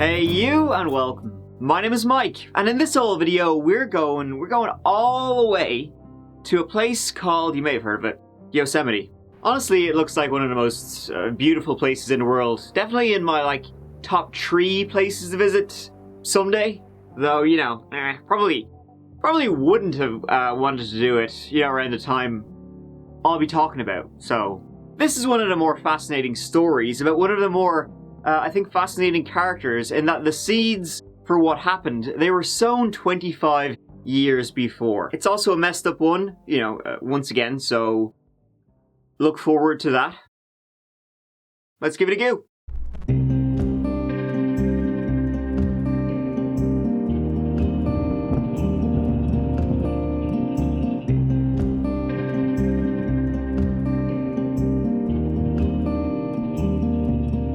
Hey you, and welcome. My name is Mike, and in this whole video we're going all the way to a place called, you may have heard of it, Yosemite. Honestly, it looks like one of the most beautiful places in the world. Definitely in my top 3 places to visit someday. Though, probably wouldn't have wanted to do it, around the time I'll be talking about. So, this is one of the more fascinating stories about one of the more, I think, fascinating characters in that the seeds for what happened, they were sown 25 years before. It's also a messed up one, once again, so look forward to that. Let's give it a go.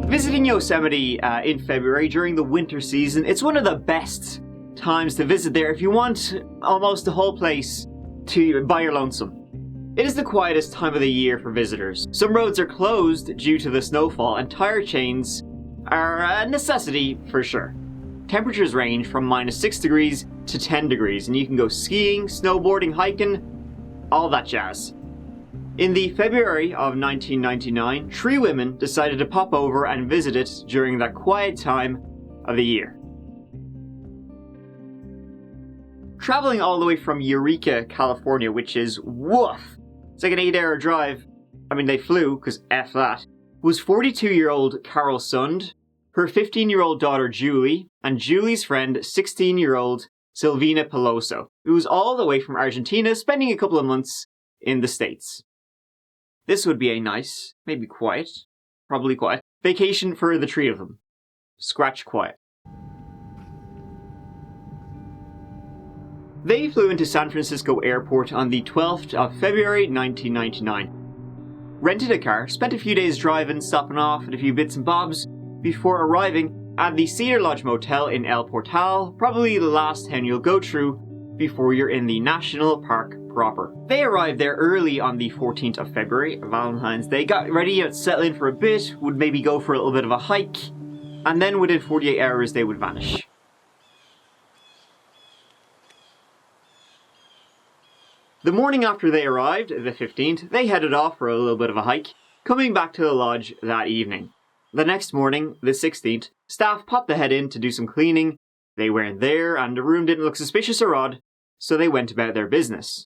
Visiting Yosemite in February during the winter season, it's one of the best times to visit there if you want almost the whole place by your lonesome. It is the quietest time of the year for visitors. Some roads are closed due to the snowfall, and tire chains are a necessity for sure. Temperatures range from -6 degrees to 10 degrees, and you can go skiing, snowboarding, hiking, all that jazz. In the February of 1999, 3 women decided to pop over and visit it during that quiet time of the year. Traveling all the way from Eureka, California, which is woof, it's like an 8-hour drive. I mean, they flew, because F that, was 42-year-old Carol Sund, her 15-year-old daughter Julie, and Julie's friend, 16-year-old Silvina Peloso, who was all the way from Argentina, spending a couple of months in the States. This would be a nice, maybe quiet, probably quiet, vacation for the 3 of them. Scratch quiet. They flew into San Francisco Airport on the 12th of February 1999. Rented a car, spent a few days driving, stopping off at a few bits and bobs, before arriving at the Cedar Lodge Motel in El Portal, probably the last town you'll go through before you're in the national park proper. They arrived there early on the 14th of February, Valentine's Day, got ready to settle in for a bit, would maybe go for a little bit of a hike, and then within 48 hours they would vanish. The morning after they arrived, the 15th, they headed off for a little bit of a hike, coming back to the lodge that evening. The next morning, the 16th, staff popped their head in to do some cleaning. They weren't there, and the room didn't look suspicious or odd, so they went about their business.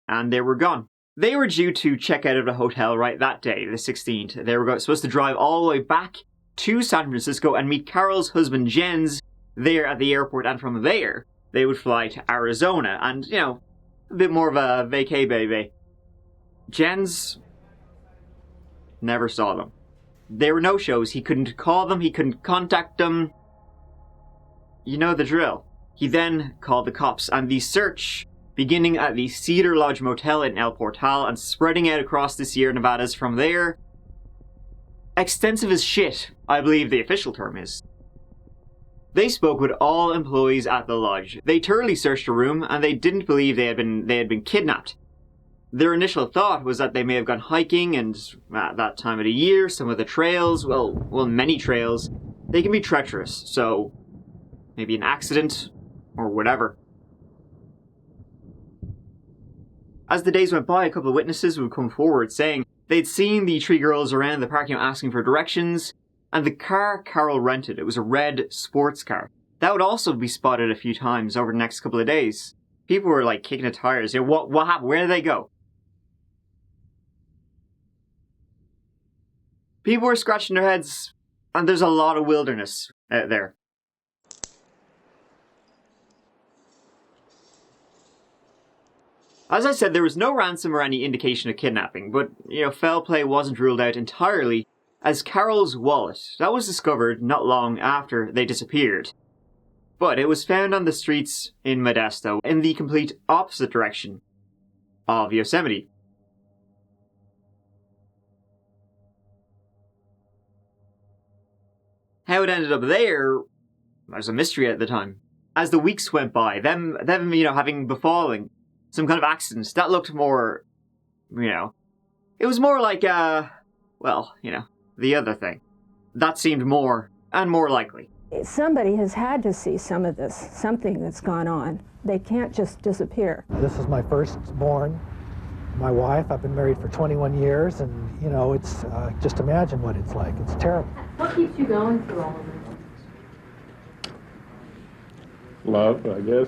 And they were gone. They were due to check out of the hotel right that day, the 16th. They were supposed to drive all the way back to San Francisco and meet Carol's husband Jens there at the airport, and from there, they would fly to Arizona, and, a bit more of a vacay baby. Jens never saw them. There were no shows. He couldn't call them, he couldn't contact them. You know the drill. He then called the cops, and the search, beginning at the Cedar Lodge Motel in El Portal and spreading out across the Sierra Nevadas from there. Extensive as shit, I believe the official term is. They spoke with all employees at the lodge. They thoroughly searched the room, and they didn't believe they had been kidnapped. Their initial thought was that they may have gone hiking, and at that time of the year, some of the trails, well, many trails, they can be treacherous, so maybe an accident, or whatever. As the days went by, a couple of witnesses would come forward saying they'd seen the 3 girls around the parking lot asking for directions, and the car Carol rented, it was a red sports car. That would also be spotted a few times over the next couple of days. People were kicking the tires. What happened? Where did they go? People were scratching their heads, and there's a lot of wilderness out there. As I said, there was no ransom or any indication of kidnapping, but, foul play wasn't ruled out entirely, as Carol's wallet, that was discovered not long after they disappeared. But it was found on the streets in Modesto, in the complete opposite direction of Yosemite. How it ended up there was a mystery at the time. As the weeks went by, them having befallen some kind of accidents, that looked more, it was more like, the other thing. That seemed more and more likely. Somebody has had to see some of this, something that's gone on. They can't just disappear. This is my firstborn, my wife. I've been married for 21 years, and, you know, it's just imagine what it's like. It's terrible. What keeps you going through all of this? Love, I guess.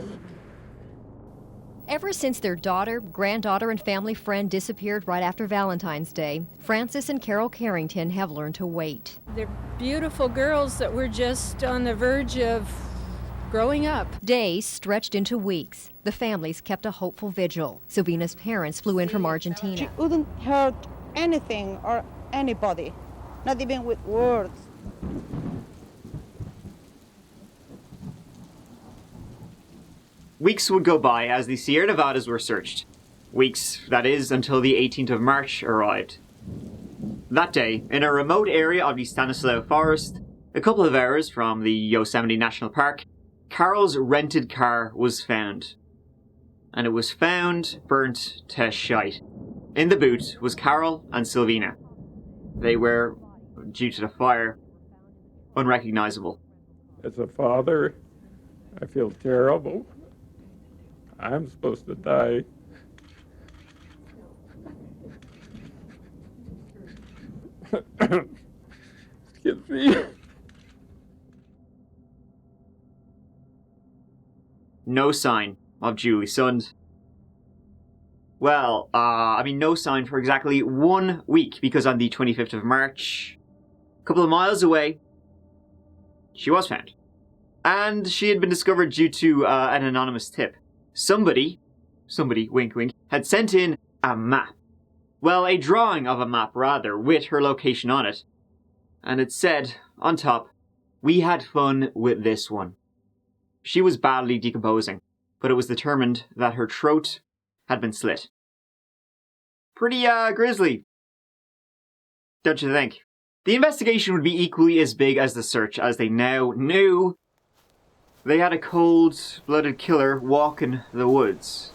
Ever since their daughter, granddaughter, and family friend disappeared right after Valentine's Day, Francis and Carol Carrington have learned to wait. They're beautiful girls that were just on the verge of growing up. Days stretched into weeks. The families kept a hopeful vigil. Sylvina's parents flew in from Argentina. She wouldn't hurt anything or anybody, not even with words. Weeks would go by as the Sierra Nevadas were searched. Weeks, that is, until the 18th of March arrived. That day, in a remote area of the Stanislaus Forest, a couple of hours from the Yosemite National Park, Carol's rented car was found. And it was found burnt to shite. In the boot was Carol and Sylvina. They were, due to the fire, unrecognizable. As a father, I feel terrible. I'm supposed to die. Excuse me. No sign of Julie Sund. Well, no sign for exactly 1 week, because on the 25th of March, a couple of miles away, she was found. And she had been discovered due to an anonymous tip. Somebody, wink wink, had sent in a map. Well, a drawing of a map, rather, with her location on it. And it said, on top, "We had fun with this one." She was badly decomposing, but it was determined that her throat had been slit. Pretty, grisly, don't you think? The investigation would be equally as big as the search, as they now knew they had a cold-blooded killer walking the woods.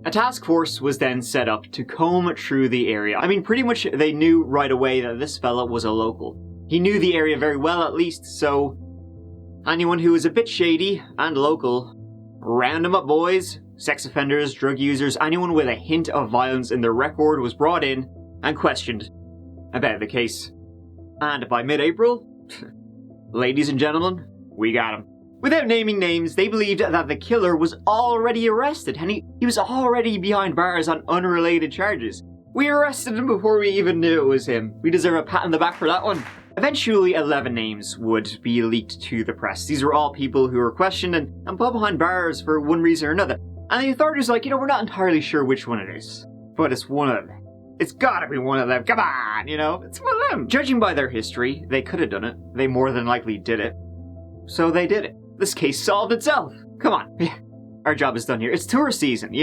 A task force was then set up to comb through the area. Pretty much they knew right away that this fella was a local. He knew the area very well, at least, so anyone who was a bit shady and local, round 'em up, boys. Sex offenders, drug users, anyone with a hint of violence in their record was brought in and questioned about the case. And by mid-April, ladies and gentlemen, we got him. Without naming names, they believed that the killer was already arrested, and he was already behind bars on unrelated charges. We arrested him before we even knew it was him. We deserve a pat on the back for that one. Eventually, 11 names would be leaked to the press. These were all people who were questioned and put behind bars for one reason or another. And the authorities were like, we're not entirely sure which one it is, but it's one of them. It's gotta be one of them. Come on, it's one of them. Judging by their history, they could have done it. They more than likely did it. So they did it. This case solved itself. Come on. Our job is done here. It's tourist season,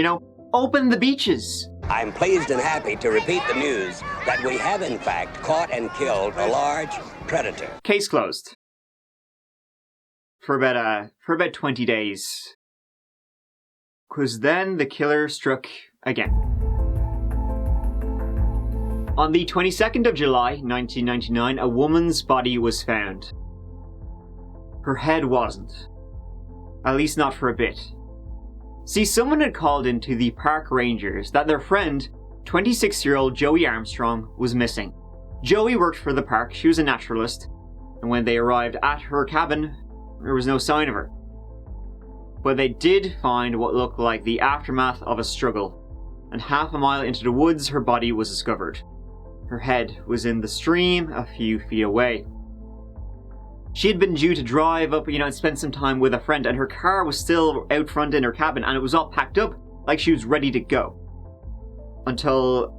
Open the beaches. I'm pleased and happy to repeat the news that we have in fact caught and killed a large predator. Case closed. For about 20 days. Because then the killer struck again. On the 22nd of July, 1999, a woman's body was found. Her head wasn't. At least not for a bit. See, someone had called into the park rangers that their friend, 26-year-old Joey Armstrong, was missing. Joey worked for the park, she was a naturalist, and when they arrived at her cabin, there was no sign of her. But they did find what looked like the aftermath of a struggle, and half a mile into the woods, her body was discovered. Her head was in the stream a few feet away. She had been due to drive up, and spend some time with a friend, and her car was still out front in her cabin, and it was all packed up, like she was ready to go. Until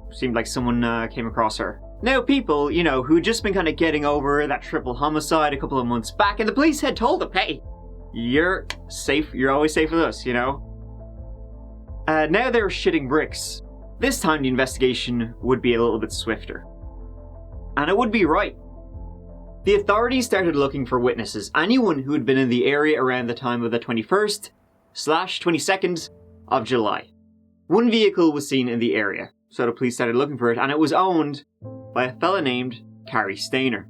it seemed like someone came across her. Now people, who'd just been kind of getting over that triple homicide a couple of months back, and the police had told them, hey, you're safe, you're always safe with us, Now they were shitting bricks. This time the investigation would be a little bit swifter. And it would be right. The authorities started looking for witnesses, anyone who had been in the area around the time of the 21st/22nd of July. One vehicle was seen in the area, so the police started looking for it, and it was owned by a fella named Cary Stayner.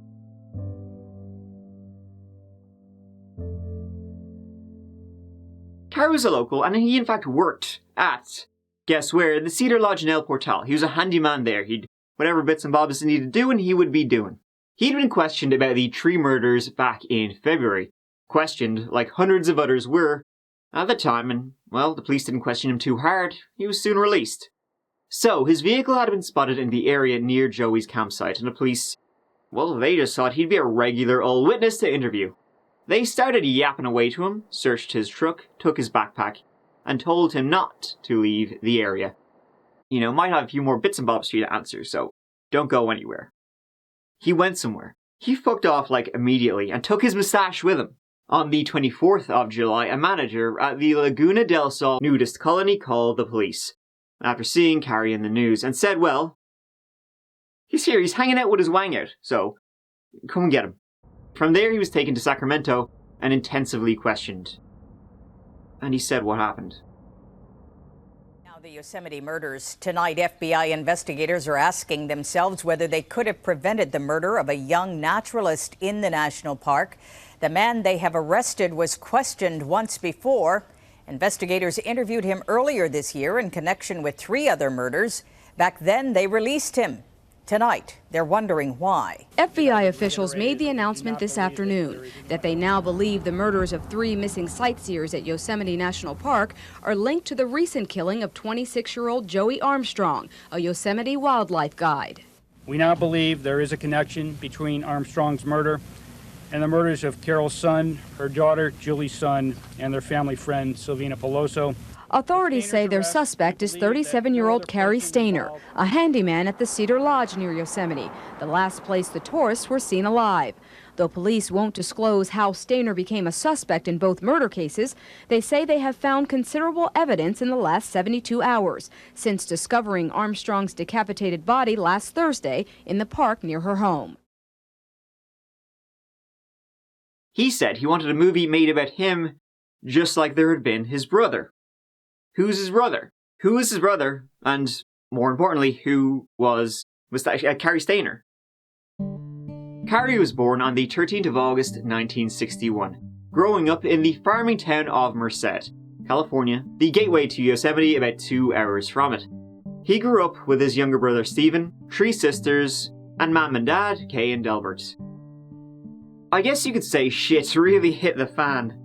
Cary was a local, and he in fact worked at, guess where, the Cedar Lodge in El Portal. He was a handyman there. He'd whatever bits and bobs he needed doing, he would be doing. He'd been questioned about the 3 murders back in February. Questioned like hundreds of others were at the time, and, well, the police didn't question him too hard. He was soon released. So, his vehicle had been spotted in the area near Joey's campsite, and the police, well, they just thought he'd be a regular old witness to interview. They started yapping away to him, searched his truck, took his backpack, and told him not to leave the area. You know, might have a few more bits and bobs for you to answer, so don't go anywhere. He went somewhere. He fucked off like immediately and took his moustache with him. On the 24th of July, a manager at the Laguna del Sol nudist colony called the police after seeing Cary in the news and said, well, he's here, he's hanging out with his wang out, so come and get him. From there he was taken to Sacramento and intensively questioned. And he said what happened. Now the Yosemite murders. Tonight, FBI investigators are asking themselves whether they could have prevented the murder of a young naturalist in the national park. The man they have arrested was questioned once before. Investigators interviewed him earlier this year in connection with 3 other murders. Back then, they released him. Tonight, they're wondering why. FBI officials made the announcement this afternoon that they now believe the murders of 3 missing sightseers at Yosemite National Park are linked to the recent killing of 26-year-old Joey Armstrong, a Yosemite wildlife guide. We now believe there is a connection between Armstrong's murder and the murders of Carol's son, her daughter, Julie's son, and their family friend, Silvina Peloso. Authorities say their suspect is 37-year-old Cary Stayner, a handyman at the Cedar Lodge near Yosemite, the last place the tourists were seen alive. Though police won't disclose how Stayner became a suspect in both murder cases, they say they have found considerable evidence in the last 72 hours, since discovering Armstrong's decapitated body last Thursday in the park near her home. He said he wanted a movie made about him, just like there had been his brother. Who's his brother? Who is his brother? And, more importantly, who was Cary Stayner? Cary was born on the 13th of August 1961, growing up in the farming town of Merced, California, the gateway to Yosemite about 2 hours from it. He grew up with his younger brother Stephen, 3 sisters, and mom and dad, Kay and Delbert. I guess you could say shit really hit the fan.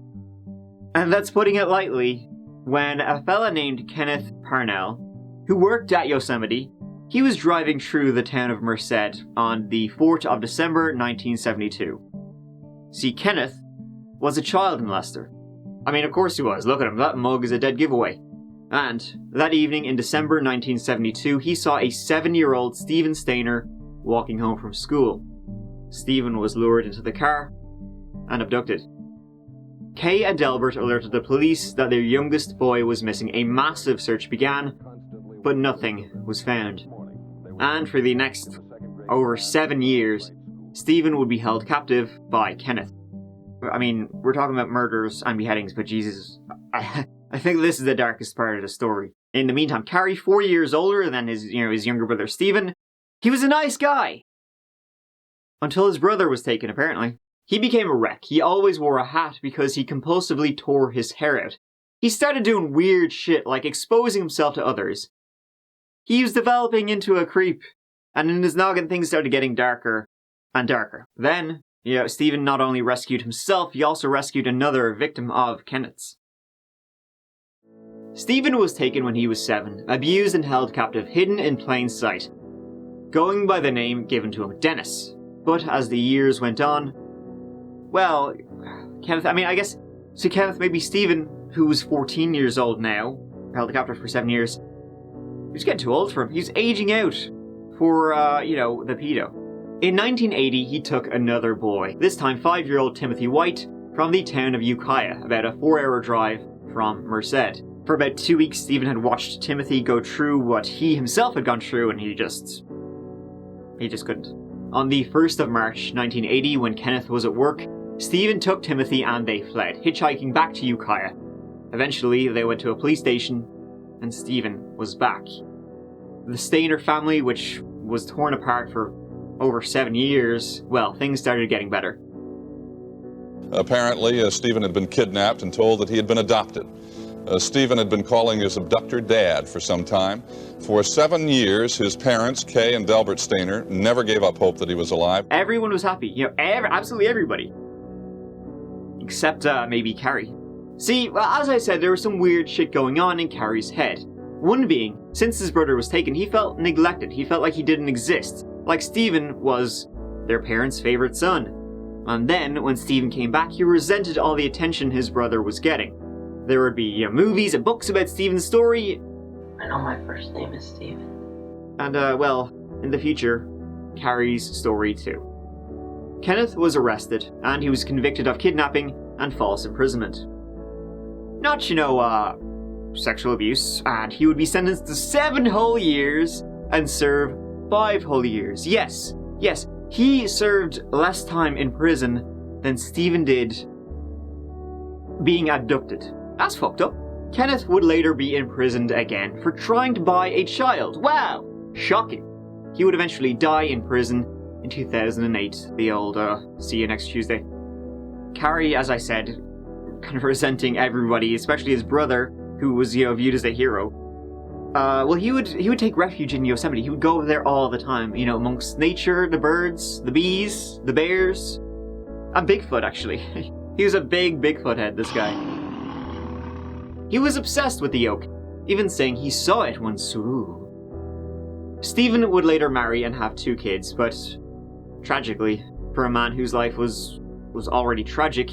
And that's putting it lightly. When a fella named Kenneth Parnell, who worked at Yosemite, he was driving through the town of Merced on the 4th of December 1972. See, Kenneth was a child molester. I mean, of course he was. Look at him, that mug is a dead giveaway. And that evening in December 1972, he saw a 7-year-old Stephen Stayner walking home from school. Stephen was lured into the car and abducted. Kay and Delbert alerted the police that their youngest boy was missing. A massive search began, but nothing was found. And for the next over 7 years, Stephen would be held captive by Kenneth. I mean, we're talking about murders and beheadings, but Jesus, I think this is the darkest part of the story. In the meantime, Cary, 4 years older than his younger brother Stephen, he was a nice guy. Until his brother was taken, apparently. He became a wreck. He always wore a hat because he compulsively tore his hair out. He started doing weird shit, like exposing himself to others. He was developing into a creep, and in his noggin things started getting darker and darker. Then, Stephen not only rescued himself, he also rescued another victim of Kenneth's. Stephen was taken when he was 7, abused and held captive, hidden in plain sight, going by the name given to him, Dennis. But as the years went on, well, Kenneth, Kenneth, maybe Stephen, who was 14 years old now, held captive for 7 years, he was getting too old for him. He was aging out for, the pedo. In 1980, he took another boy, this time 5-year-old Timothy White, from the town of Ukiah, about a 4-hour drive from Merced. For about 2 weeks, Stephen had watched Timothy go through what he himself had gone through, and he just couldn't. On the 1st of March 1980, when Kenneth was at work, Stephen took Timothy and they fled, hitchhiking back to Ukiah. Eventually, they went to a police station, and Stephen was back. The Stayner family, which was torn apart for over 7 years, well, things started getting better. Apparently, Stephen had been kidnapped and told that he had been adopted. Stephen had been calling his abductor Dad for some time. For 7 years, his parents, Kay and Delbert Stayner, never gave up hope that he was alive. Everyone was happy, absolutely everybody. Except maybe Cary. See, well, as I said, there was some weird shit going on in Cary's head. One being, since his brother was taken, he felt neglected. He felt like he didn't exist. Like Stephen was their parents' favorite son. And then, when Stephen came back, he resented all the attention his brother was getting. There would be movies and books about Stephen's story. I know my first name is Stephen. And, well, in the future, Cary's story too. Kenneth was arrested, and he was convicted of kidnapping and false imprisonment. Not, sexual abuse, and he would be sentenced to 7 whole years and serve 5 whole years. Yes, he served less time in prison than Stephen did being abducted. That's fucked up. Kenneth would later be imprisoned again for trying to buy a child. Wow! Shocking. He would eventually die in prison in 2008. The old, see you next Tuesday. Cary, as I said, kind of resenting everybody, especially his brother, who was, viewed as a hero. Well, he would take refuge in Yosemite. He would go over there all the time, amongst nature, the birds, the bees, the bears, and Bigfoot, actually. He was a big Bigfoot head, this guy. He was obsessed with the oak, even saying he saw it once. Ooh. Stephen would later marry and have 2 kids, but tragically, for a man whose life was already tragic,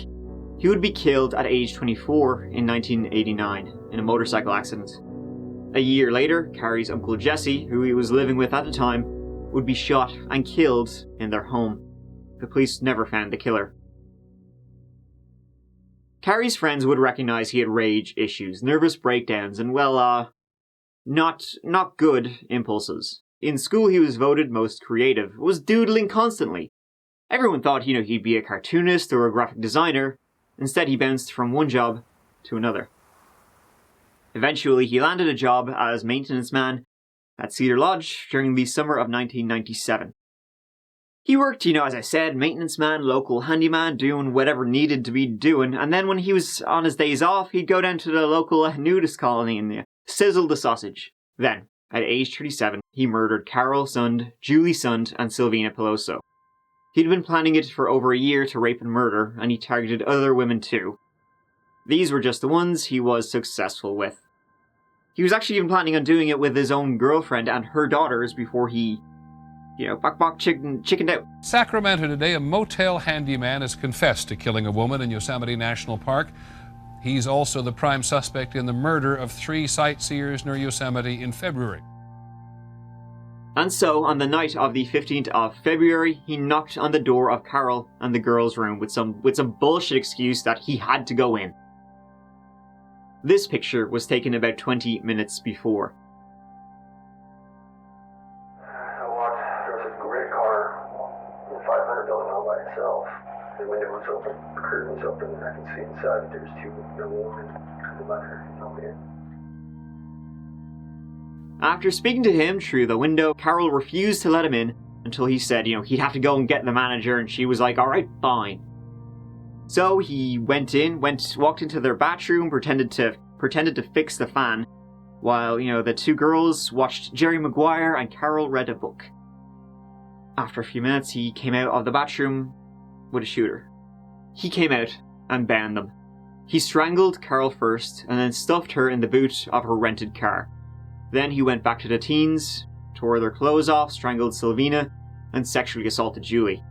he would be killed at age 24 in 1989 in a motorcycle accident. A year later, Cary's uncle Jesse, who he was living with at the time, would be shot and killed in their home. The police never found the killer. Cary's friends would recognize he had rage issues, nervous breakdowns, and, well, not good impulses. In school, he was voted most creative, was doodling constantly. Everyone thought, he'd be a cartoonist or a graphic designer. Instead, he bounced from one job to another. Eventually, he landed a job as maintenance man at Cedar Lodge during the summer of 1997. He worked, as I said, maintenance man, local handyman, doing whatever needed to be doing, and then when he was on his days off, he'd go down to the local nudist colony and sizzle the sausage. Then, at age 37, he murdered Carol Sund, Julie Sund, and Silvina Peloso. He'd been planning it for over a year to rape and murder, and he targeted other women too. These were just the ones he was successful with. He was actually even planning on doing it with his own girlfriend and her daughters before he, chickened out. Sacramento today, a motel handyman has confessed to killing a woman in Yosemite National Park. He's also the prime suspect in the murder of 3 sightseers near Yosemite in February. And so, on the night of the 15th of February, he knocked on the door of Carol and the girls' room with some bullshit excuse that he had to go in. This picture was taken about 20 minutes before. I walked, there was a red car in the 500 building all by itself. The window was open, the curtain was open, and I could see inside. There's 2 young women and the mother, nobody. After speaking to him through the window, Carol refused to let him in until he said, he'd have to go and get the manager, and she was like, alright, fine. So he walked into their bathroom, pretended to fix the fan, while, the 2 girls watched Jerry Maguire and Carol read a book. After a few minutes, he came out of the bathroom with a shooter. He came out and bound them. He strangled Carol first, and then stuffed her in the boot of her rented car. Then he went back to the teens, tore their clothes off, strangled Silvina, and sexually assaulted Julie.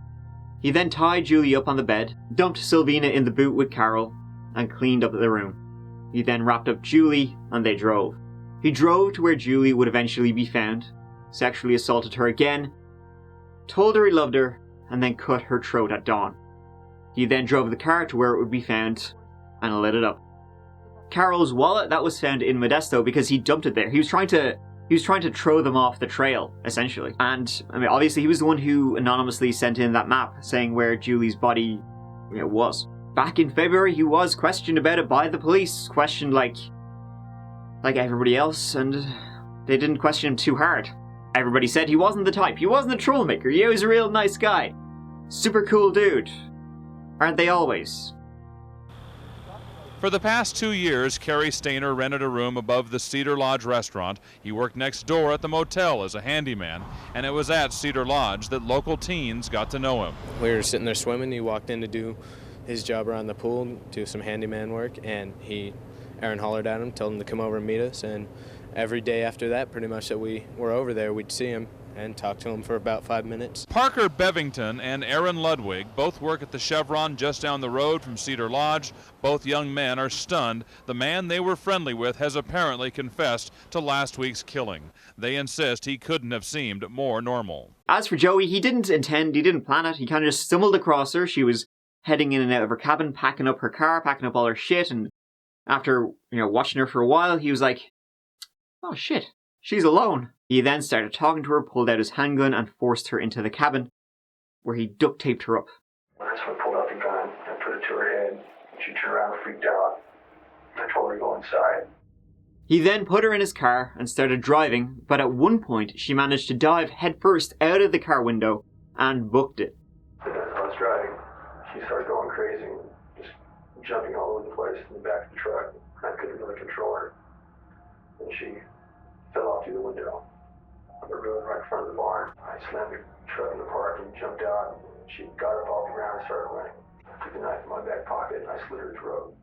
He then tied Julie up on the bed, dumped Silvina in the boot with Carol, and cleaned up the room. He then wrapped up Julie, and they drove. He drove to where Julie would eventually be found, sexually assaulted her again, told her he loved her, and then cut her throat at dawn. He then drove the car to where it would be found, and lit it up. Carol's wallet, that was found in Modesto because he dumped it there. He was trying to throw them off the trail, essentially. And, obviously he was the one who anonymously sent in that map saying where Julie's body was. Back in February, he was questioned about it by the police. Questioned like everybody else, and they didn't question him too hard. Everybody said he wasn't the type, he wasn't a troublemaker, he was a real nice guy. Super cool dude. Aren't they always? For the past 2 years, Cary Stayner rented a room above the Cedar Lodge restaurant. He worked next door at the motel as a handyman, and it was at Cedar Lodge that local teens got to know him. We were sitting there swimming. He walked in to do his job around the pool, do some handyman work, and Aaron hollered at him, told him to come over and meet us, and every day after that, pretty much that we were over there, we'd see him and talk to him for about 5 minutes. Parker Bevington and Aaron Ludwig both work at the Chevron just down the road from Cedar Lodge. Both young men are stunned. The man they were friendly with has apparently confessed to last week's killing. They insist he couldn't have seemed more normal. As for Joey, he didn't plan it. He kind of just stumbled across her. She was heading in and out of her cabin, packing up her car, packing up all her shit, and after, watching her for a while, he was like, oh shit, she's alone. He then started talking to her, pulled out his handgun, and forced her into the cabin, where he duct taped her up. So I pulled out the gun and put it to her head. She turned around and freaked out. I told her to go inside. He then put her in his car and started driving, but at one point she managed to dive headfirst out of the car window and booked it. As I was driving, she started going crazy, just jumping all over the place in the back of the truck. I couldn't really control her. And she fell off through the window of the road right in front of the barn. I slammed the truck in the park and jumped out. She got up off the ground and started running. I took the knife in my back pocket and I slit her throat.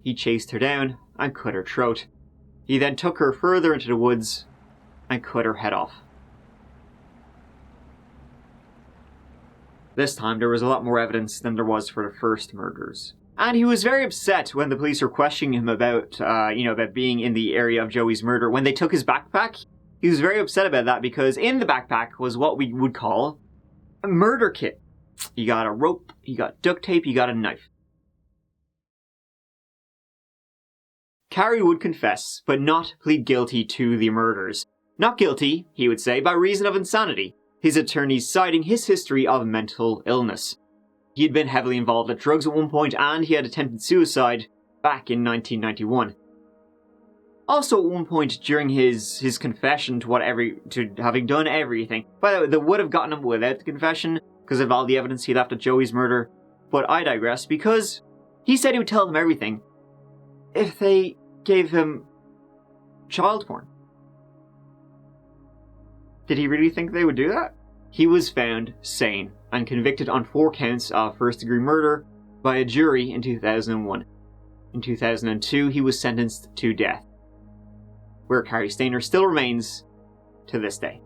He chased her down and cut her throat. He then took her further into the woods and cut her head off. This time there was a lot more evidence than there was for the first murders. And he was very upset when the police were questioning him about, about being in the area of Joey's murder. When they took his backpack, he was very upset about that because in the backpack was what we would call a murder kit. You got a rope, you got duct tape, you got a knife. Cary would confess, but not plead guilty to the murders. Not guilty, he would say, by reason of insanity, his attorneys citing his history of mental illness. He had been heavily involved with drugs at one point, and he had attempted suicide back in 1991. Also at one point during his confession to having done everything, by the way, they would have gotten him without the confession, because of all the evidence he left at Joey's murder, but I digress, because he said he would tell them everything if they gave him child porn. Did he really think they would do that? He was found sane and convicted on 4 counts of first-degree murder by a jury in 2001. In 2002, he was sentenced to death, where Cary Stayner still remains to this day.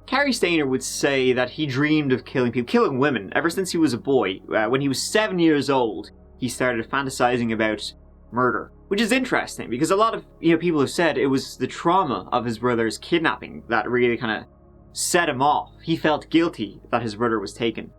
Cary Stayner would say that he dreamed of killing people, killing women, ever since he was a boy. When he was 7 years old, he started fantasizing about murder. Which is interesting, because a lot of people have said it was the trauma of his brother's kidnapping that really kind of set him off. He felt guilty that his brother was taken.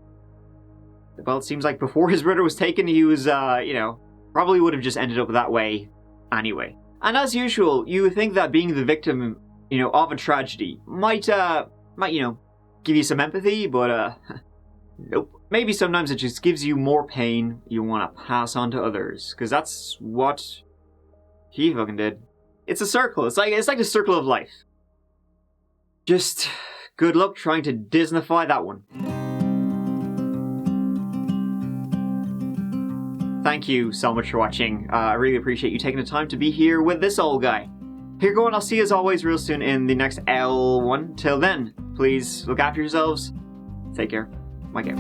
Well, it seems like before his brother was taken, he was, probably would have just ended up that way anyway. And as usual, you would think that being the victim, of a tragedy might give you some empathy, but, nope. Maybe sometimes it just gives you more pain you want to pass on to others, because that's what he fucking did. It's a circle. It's like the circle of life. Just good luck trying to Disneyfy that one. Thank you so much for watching. I really appreciate you taking the time to be here with this old guy. Here going, I'll see you as always real soon in the next L1. Till then, please look after yourselves. Take care. Mike out.